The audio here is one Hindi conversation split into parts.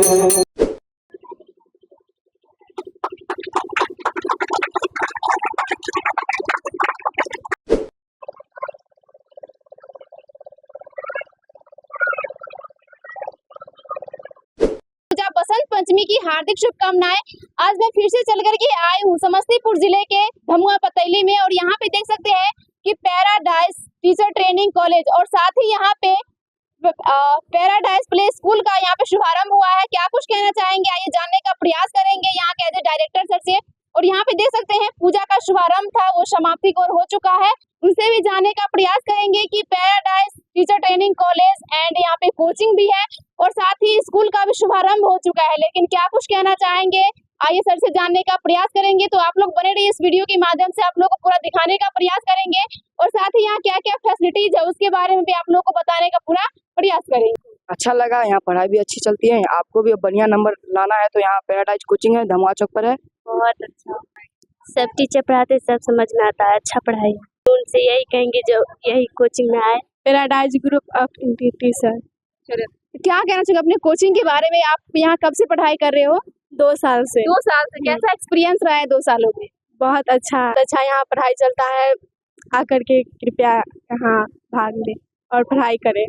बसंत पंचमी की हार्दिक शुभकामनाएं। आज मैं फिर से चल करके आई हूँ समस्तीपुर जिले के धमुआ पतैली में, और यहाँ पे देख सकते हैं कि पैराडाइज टीचर ट्रेनिंग कॉलेज और साथ ही यहाँ पे पैराडाइज प्ले स्कूल का यहाँ पे शुभारंभ हुआ है। क्या कुछ कहना चाहेंगे, आइए जानने का प्रयास करेंगे यहाँ के एज डायरेक्टर सर से। और यहाँ पे देख सकते हैं पूजा का शुभारंभ था, वो समाप्ति को हो चुका है, उनसे भी जानने का प्रयास करेंगे कि paradise teacher training college and यहाँ पे कोचिंग भी है और साथ ही स्कूल का भी शुभारंभ हो चुका है, लेकिन क्या कुछ कहना चाहेंगे आइए सर से जानने का प्रयास करेंगे। तो आप लोग बने रहिए, इस वीडियो के माध्यम से आप लोग को पूरा दिखाने का प्रयास करेंगे और साथ ही यहाँ क्या क्या फैसिलिटीज है उसके बारे में भी आप लोग को बताने का पूरा प्रयास करेंगे। अच्छा लगा, यहाँ पढ़ाई भी अच्छी चलती है। आपको भी बढ़िया नंबर लाना है तो यहाँ पैराडाइज कोचिंग है, धमुआ चौक पर है। बहुत अच्छा, सब टीचर पढ़ाते सब समझ में आता है, अच्छा पढ़ाई है। उनसे यही कहेंगे जो यही कोचिंग में आए। Paradise group of teacher. क्या कहना चाहिए अपने कोचिंग के बारे में? आप यहाँ कब से पढ़ाई कर रहे हो? 2 साल से। 2 साल से। कैसा एक्सपीरियंस रहा है 2 सालों में? बहुत अच्छा यहाँ पढ़ाई चलता है। आकर के कृपया यहाँ भाग लें और पढ़ाई करें।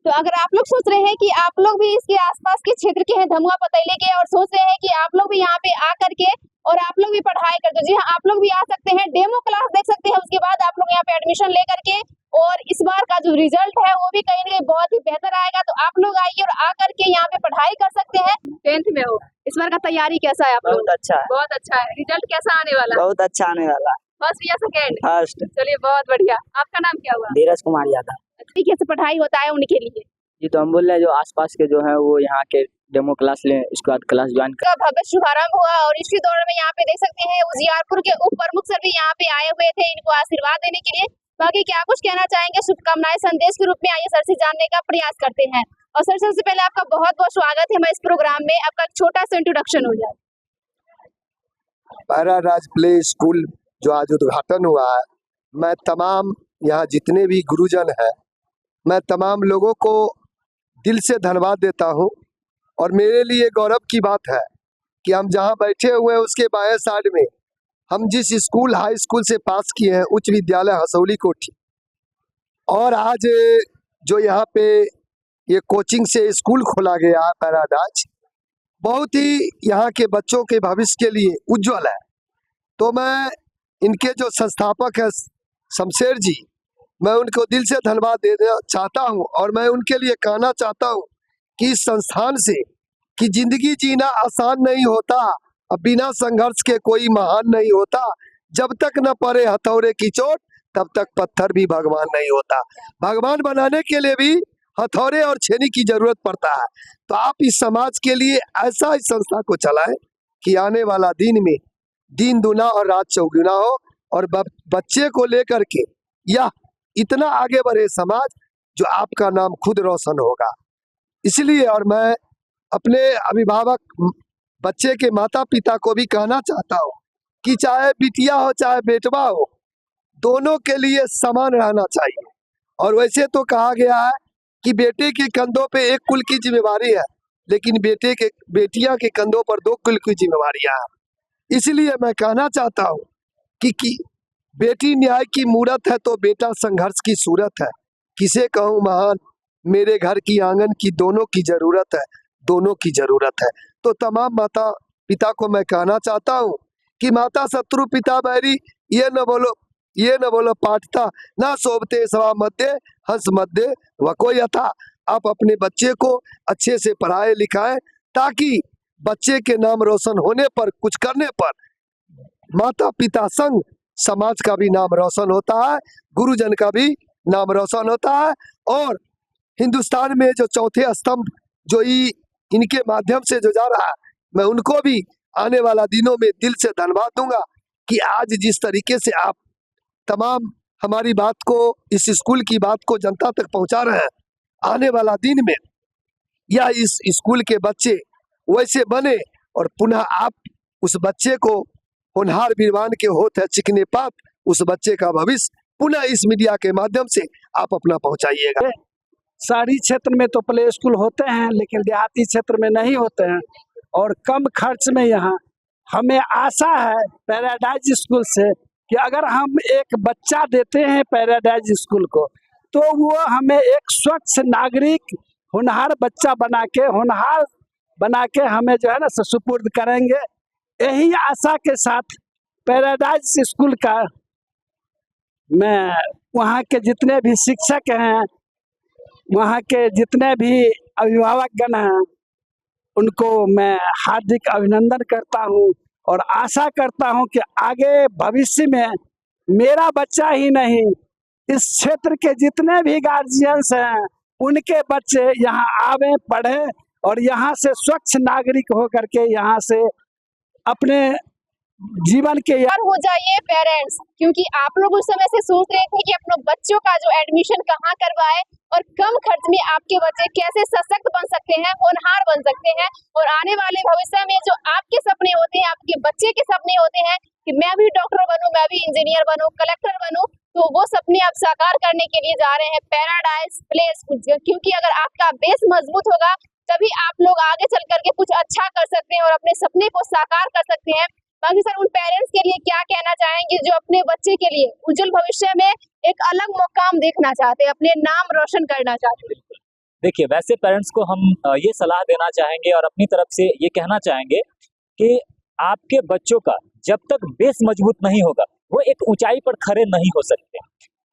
तो अगर आप लोग सोच रहे हैं कि आप लोग भी इसके आसपास के क्षेत्र के हैं, धमुआ पतैली के, और सोच रहे हैं कि आप लोग भी यहाँ पे आकर के और आप लोग भी पढ़ाई करते, जी हाँ, आप लोग भी आ सकते हैं। डेमो क्लास देख सकते हैं, उसके बाद आप लोग यहाँ पे एडमिशन लेकर के, और इस बार का जो रिजल्ट है वो भी कहीं ना कहीं बहुत ही बेहतर आएगा। तो आप लोग आइए और आकर के यहाँ पे पढ़ाई कर सकते हैं। 10th में हो, इस बार का तैयारी कैसा है आप लोग? बहुत अच्छा है। बहुत अच्छा है। रिजल्ट कैसा आने वाला? बहुत अच्छा आने वाला। फर्स्ट या सेकेंड? फर्स्ट। चलिए, बहुत बढ़िया। आपका नाम क्या हुआ? धीरज कुमार यादव। तरीके से पढ़ाई होता है उनके लिए जी, तो हम बोल रहे हैं जो आसपास के जो है वो यहाँ के डेमो क्लास लें, इसके बाद क्लास ज्वाइन का भव्य शुभारंभ हुआ। और इसी दौरान में यहाँ पे देख सकते हैं उजियारपुर के उप प्रमुख सर भी यहाँ पे आए हुए थे इनको आशीर्वाद देने के लिए। बाकी क्या कुछ कहना चाहेंगे शुभकामनाएं संदेश के रूप में, आइए सर से जानने का प्रयास करते हैं। और सर, सबसे पहले आपका बहुत बहुत स्वागत है मैं इस प्रोग्राम में। आपका छोटा सा इंट्रोडक्शन हो जाए। पैराडाइज प्ले स्कूल जो आज उद्घाटन हुआ है, मैं तमाम यहाँ जितने भी गुरुजन हैं, मैं तमाम लोगों को दिल से धन्यवाद देता हूँ। और मेरे लिए गौरव की बात है कि हम जहाँ बैठे हुए हैं उसके बाएं साइड में हम जिस स्कूल हाई स्कूल से पास किए हैं, उच्च विद्यालय हसौली कोठी, और आज जो यहाँ पे ये कोचिंग से स्कूल खोला गया है पैराडाइज, बहुत ही यहाँ के बच्चों के भविष्य के लिए उज्जवल है। तो मैं इनके जो संस्थापक है शमशेर जी, मैं उनको दिल से धन्यवाद देना चाहता हूं। और मैं उनके लिए कहना चाहता हूं कि इस संस्थान से कि जिंदगी जीना आसान नहीं होता, अब बिना संघर्ष के कोई महान नहीं होता। जब तक न पड़े हथौड़े की चोट तब तक पत्थर भी भगवान नहीं होता। भगवान बनाने के लिए भी हथौड़े और छेनी की जरूरत पड़ता है। तो आप इस समाज के लिए ऐसा इस संस्था को चलाएं कि आने वाला दिन में दिन दुना और रात चौगुना हो, और बच्चे को लेकर के यह इतना आगे बढ़े समाज जो आपका नाम खुद रोशन होगा। इसलिए और मैं अपने अभिभावक बच्चे के माता पिता को भी कहना चाहता हूँ कि चाहे बिटिया हो चाहे बेटवा हो, दोनों के लिए समान रहना चाहिए। और वैसे तो कहा गया है कि बेटे के कंधों पे एक कुल की जिम्मेवारी है, लेकिन बेटियां के कंधों पर 2 कुल की जिम्मेवारियां हैं। इसलिए मैं कहना चाहता हूँ कि बेटी न्याय की मूरत है तो बेटा संघर्ष की सूरत है। किसे कहूँ महान, मेरे घर की आंगन की दोनों की जरूरत है, दोनों की जरूरत है। तो तमाम माता पिता को मैं कहना चाहता हूँ कि माता शत्रु पिता बैरी, ये न बोलो पाठता ना शोभते सवा मध्य हंस मध्य व कोई यथा। आप अपने बच्चे को अच्छे से पढ़ाए लिखाएं ताकि बच्चे के नाम रोशन होने पर, कुछ करने पर माता पिता संग समाज का भी नाम रोशन होता है, गुरुजन का भी नाम रोशन होता है। और हिंदुस्तान में जो चौथे स्तंभ जो इनके माध्यम से जो जा रहा है, मैं उनको भी आने वाला दिनों में दिल से धन्यवाद दूंगा कि आज जिस तरीके से आप तमाम हमारी बात को, इस स्कूल की बात को जनता तक पहुंचा रहे हैं। आने वाला दिन में या इस स्कूल के बच्चे वैसे बने और पुनः आप उस बच्चे को होनहार वीरवान के होत है चिकने पात, उस बच्चे का भविष्य पुनः इस मीडिया के माध्यम से आप अपना पहुंचाइएगा। शहरी क्षेत्र में तो प्ले स्कूल होते हैं, लेकिन देहाती क्षेत्र में नहीं होते हैं। और कम खर्च में यहाँ हमें आशा है पैराडाइज स्कूल से कि अगर हम एक बच्चा देते हैं पैराडाइज स्कूल को, तो वो हमें एक स्वच्छ नागरिक होनहार बच्चा बना के हमें जो है ना सुपुर्द करेंगे। यही आशा के साथ पैराडाइज स्कूल का मैं वहाँ के जितने भी शिक्षक हैं, वहाँ के जितने भी अभिभावकगण हैं, उनको मैं हार्दिक अभिनंदन करता हूँ और आशा करता हूँ कि आगे भविष्य में मेरा बच्चा ही नहीं, इस क्षेत्र के जितने भी गार्जियंस हैं उनके बच्चे यहाँ आवे, पढ़े और यहाँ से स्वच्छ नागरिक होकर के यहाँ से अपने जीवन के और हो जाइए पेरेंट्स, क्योंकि आप लोग उस समय से सोच रहे थे कि अपने बच्चों का जो एडमिशन कहाँ करवाए और कम खर्च में आपके बच्चे कैसे सशक्त बन सकते हैं, होनहार बन सकते हैं और आने वाले भविष्य में जो आपके सपने होते हैं, आपके बच्चे के सपने होते हैं कि मैं भी डॉक्टर बनूं, मैं भी इंजीनियर बनूं, कलेक्टर बनूं, तो वो सपने आप साकार करने के लिए जा रहे हैं पैराडाइज प्ले स्कूल। क्योंकि अगर आपका बेस मजबूत होगा तभी आप लोग आगे चल करके कुछ अच्छा कर सकते हैं और अपने सपने को साकार कर सकते हैं। बाकी सर, उन पेरेंट्स के लिए क्या कहना चाहेंगे जो अपने बच्चे के लिए उज्जवल भविष्य में एक अलग मुकाम देखना चाहते हैं, अपने नाम रोशन करना चाहते हैं? देखिए, वैसे पेरेंट्स को हम ये सलाह देना चाहेंगे और अपनी तरफ से ये कहना चाहेंगे कि आपके बच्चों का जब तक बेस मजबूत नहीं होगा वो एक ऊंचाई पर खड़े नहीं हो सकते।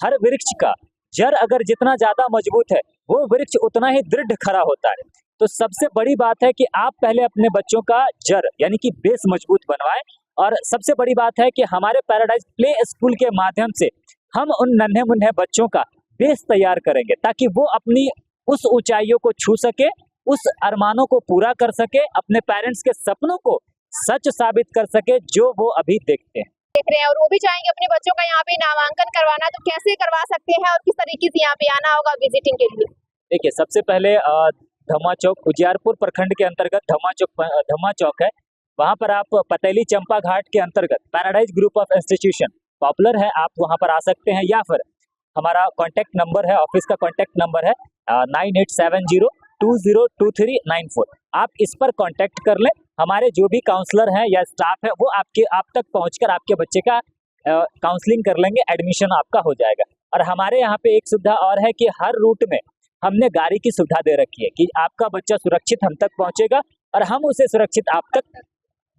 हर वृक्ष का जड़ अगर जितना ज्यादा मजबूत है वो वृक्ष उतना ही दृढ़ खड़ा होता है। तो सबसे बड़ी बात है कि आप पहले अपने बच्चों का जड़ यानी कि बेस मजबूत बनवाएं। और सबसे बड़ी बात है कि हमारे पैराडाइज प्ले स्कूल के माध्यम से हम उन नन्हे मुन्ने बच्चों का बेस तैयार करेंगे ताकि वो अपनी उस ऊंचाइयों को छू सके, उस अरमानों को पूरा कर सके, अपने पेरेंट्स के सपनों को सच साबित कर सके जो वो अभी देखते हैं, देख रहे हैं। और वो भी चाहेंगे अपने बच्चों का यहाँ पे नामांकन करवाना, तो कैसे करवा सकते हैं और किस तरीके से यहाँ पे आना होगा विजिटिंग के लिए? देखिए, सबसे पहले धम्मा चौक उजियारपुर प्रखंड के अंतर्गत धम्मा चौक है, वहाँ पर आप पतेली चंपा घाट के अंतर्गत paradise group of institution popular है, आप वहाँ पर आ सकते हैं। या फिर हमारा कॉन्टैक्ट नंबर है, ऑफिस का कॉन्टैक्ट नंबर है 9870202394। आप इस पर कांटेक्ट कर लें। हमारे जो भी काउंसलर हैं या स्टाफ है वो आप तक पहुंचकर आपके बच्चे का काउंसलिंग कर लेंगे, एडमिशन आपका हो जाएगा। और हमारे यहाँ पे एक सुविधा और है कि हर रूट में हमने गाड़ी की सुविधा दे रखी है कि आपका बच्चा सुरक्षित हम तक पहुंचेगा और हम उसे सुरक्षित आप तक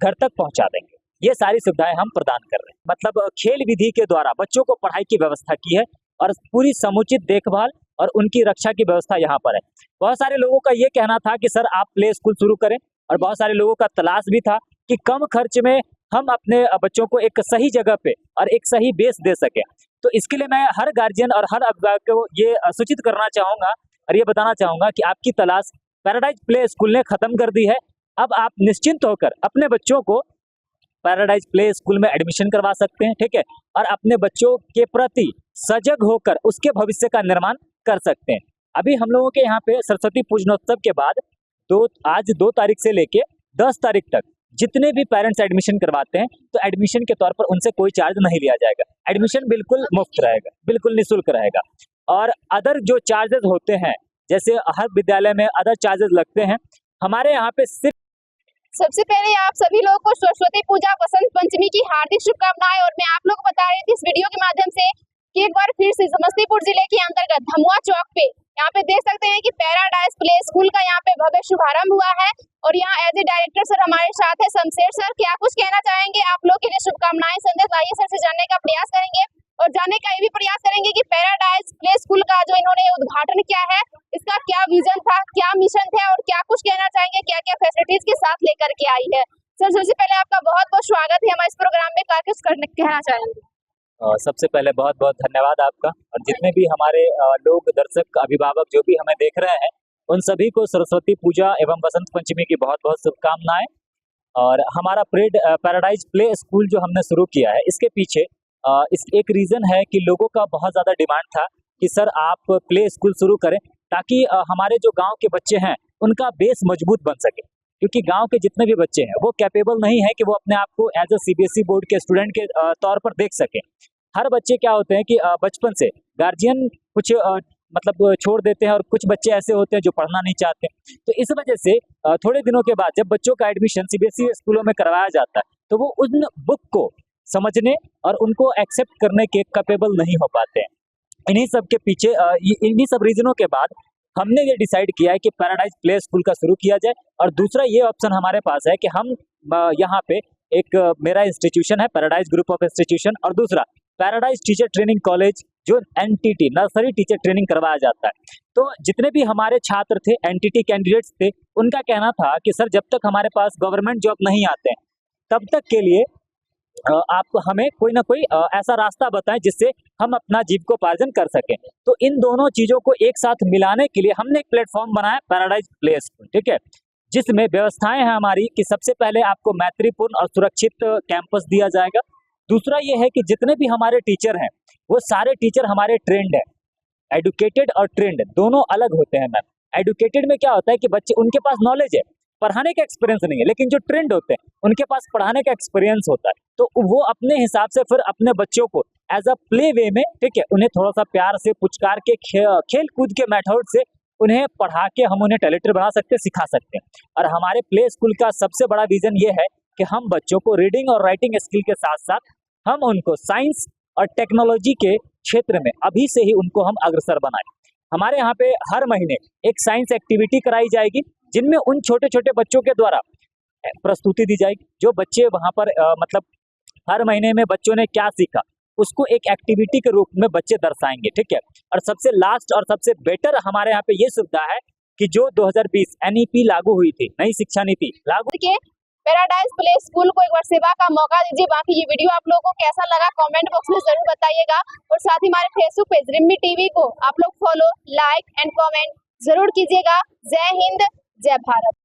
घर तक पहुंचा देंगे। ये सारी सुविधाएं हम प्रदान कर रहे हैं। मतलब खेल विधि के द्वारा बच्चों को पढ़ाई की व्यवस्था की है और पूरी समुचित देखभाल और उनकी रक्षा की व्यवस्था यहाँ पर है। बहुत सारे लोगों का ये कहना था कि सर आप प्ले स्कूल शुरू करें, और बहुत सारे लोगों का तलाश भी था कि कम खर्च में हम अपने बच्चों को एक सही जगह पे और एक सही बेस दे सके। तो इसके लिए मैं हर गार्जियन और हर अभिभावक को ये सूचित करना चाहूँगा और ये बताना चाहूँगा कि आपकी तलाश पैराडाइज प्ले स्कूल ने खत्म कर दी है। अब आप निश्चिंत होकर अपने बच्चों को पैराडाइज प्ले स्कूल में एडमिशन करवा सकते हैं, ठीक है, और अपने बच्चों के प्रति सजग होकर उसके भविष्य का निर्माण कर सकते हैं। अभी हम लोगों के यहाँ पे सरस्वती पूजनोत्सव के बाद आज 2 तारीख से लेके 10 तारीख तक जितने भी पेरेंट्स एडमिशन करवाते हैं तो एडमिशन के तौर पर उनसे कोई चार्ज नहीं लिया जाएगा। एडमिशन बिल्कुल मुफ्त रहेगा, बिल्कुल निःशुल्क रहेगा। और अदर जो चार्जेस होते हैं, जैसे हर विद्यालय में अदर चार्जेस लगते हैं, हमारे यहाँ पे सिर्फ सबसे पहले आप सभी लोगों को सरस्वती पूजा बसंत पंचमी की हार्दिक शुभकामनाएं। और मैं आप लोगों को बता रही थी इस वीडियो के माध्यम से कि एक बार फिर से समस्तीपुर जिले के अंतर्गत धमुआ चौक पे यहाँ पे देख सकते हैं कि पैराडाइज प्ले स्कूल का यहाँ पे भव्य शुभारंभ हुआ है। और यहाँ एज ए डायरेक्टर सर हमारे साथ है शमशेर सर। क्या कुछ कहना चाहेंगे? आप लोग के लिए शुभकामनाएं संदेश आइए सर से जानने का प्रयास करेंगे और जानने का ये भी प्रयास करेंगे कि पैराडाइज प्ले स्कूल का जो इन्होंने उद्घाटन किया है, इसका क्या विजन था, क्या मिशन थे और क्या कुछ कहना चाहेंगे, क्या क्या फैसिलिटीज के साथ लेकर के आई है। सर सबसे पहले आपका बहुत बहुत स्वागत है हमारे इस प्रोग्राम में, क्या कुछ कहना चाहेंगे? सबसे पहले बहुत बहुत धन्यवाद आपका। और जितने भी हमारे लोग, दर्शक, अभिभावक जो भी हमें देख रहे हैं, उन सभी को सरस्वती पूजा एवं बसंत पंचमी की बहुत बहुत शुभकामनाएं। और हमारा पैराडाइज प्ले स्कूल जो हमने शुरू किया है, इसके पीछे इस एक रीज़न है कि लोगों का बहुत ज़्यादा डिमांड था कि सर आप प्ले स्कूल शुरू करें ताकि हमारे जो गांव के बच्चे हैं उनका बेस मजबूत बन सके। क्योंकि गांव के जितने भी बच्चे हैं वो कैपेबल नहीं है कि वो अपने आप को एज अ CBSE बोर्ड के स्टूडेंट के तौर पर देख सके। हर बच्चे क्या होते हैं कि बचपन से गार्जियन कुछ मतलब छोड़ देते हैं और कुछ बच्चे ऐसे होते हैं जो पढ़ना नहीं चाहते। तो इस वजह से थोड़े दिनों के बाद जब बच्चों का एडमिशन सीबीएसई स्कूलों में करवाया जाता है तो वो उन बुक को समझने और उनको एक्सेप्ट करने के कैपेबल नहीं हो पाते हैं। इन्हीं सब के पीछे इन्हीं सब रीजनों के बाद हमने ये डिसाइड किया है कि पैराडाइज प्ले स्कूल का शुरू किया जाए। और दूसरा ये ऑप्शन हमारे पास है कि हम यहाँ पे एक मेरा इंस्टीट्यूशन है पैराडाइज ग्रुप ऑफ इंस्टीट्यूशन, और दूसरा पैराडाइज टीचर ट्रेनिंग कॉलेज जो एनटीटी नर्सरी टीचर ट्रेनिंग करवाया जाता है। तो जितने भी हमारे छात्र थे एनटीटी कैंडिडेट्स थे, उनका कहना था कि सर जब तक हमारे पास गवर्नमेंट जॉब नहीं आते हैं तब तक के लिए आप हमें कोई ना कोई ऐसा रास्ता बताएं जिससे हम अपना जीविकोपार्जन कर सकें। तो इन दोनों चीजों को एक साथ मिलाने के लिए हमने एक प्लेटफॉर्म बनाया पैराडाइज प्ले स्कूल, ठीक है, जिसमें व्यवस्थाएं हैं हमारी कि सबसे पहले आपको मैत्रीपूर्ण और सुरक्षित कैंपस दिया जाएगा। दूसरा ये है कि जितने भी हमारे टीचर हैं वो सारे टीचर हमारे ट्रेंड हैं। एडुकेटेड और ट्रेंड दोनों अलग होते हैं मैम। एडुकेटेड में क्या होता है कि बच्चे उनके पास नॉलेज है, पढ़ाने का एक्सपीरियंस नहीं है, लेकिन जो ट्रेंड होते हैं उनके पास पढ़ाने का एक्सपीरियंस होता है। तो वो अपने हिसाब से फिर अपने बच्चों को एज अ प्ले वे में, ठीक है, उन्हें थोड़ा सा प्यार से पुचकार के खेल कूद के मेथड से उन्हें पढ़ा के हम उन्हें टैलेंटेड बना सकते हैं, सिखा सकते हैं। और हमारे प्ले स्कूल का सबसे बड़ा विजन ये है कि हम बच्चों को रीडिंग और राइटिंग स्किल के साथ साथ हम उनको साइंस और टेक्नोलॉजी के क्षेत्र में अभी से ही उनको हम अग्रसर बनाएं। हमारे यहाँ पे हर महीने एक साइंस एक्टिविटी कराई जाएगी जिनमें उन छोटे छोटे बच्चों के द्वारा प्रस्तुति दी जाएगी। जो बच्चे वहाँ पर मतलब हर महीने में बच्चों ने क्या सीखा उसको एक एक्टिविटी के रूप में बच्चे दर्शाएंगे, ठीक है। और सबसे लास्ट और सबसे बेटर हमारे यहाँ पे ये सुविधा है कि जो 2020 एनईपी लागू हुई थी, नई शिक्षा नीति लागू के पैराडाइज प्ले स्कूल को एक बार सेवा का मौका दीजिए। बाकी ये वीडियो आप लोगों को कैसा लगा कमेंट बॉक्स में जरूर बताइएगा, और साथ ही हमारे फेसबुक पेज रिम्मी टीवी को आप लोग फॉलो, लाइक एंड कमेंट जरूर कीजिएगा। जय हिंद, जय भारत।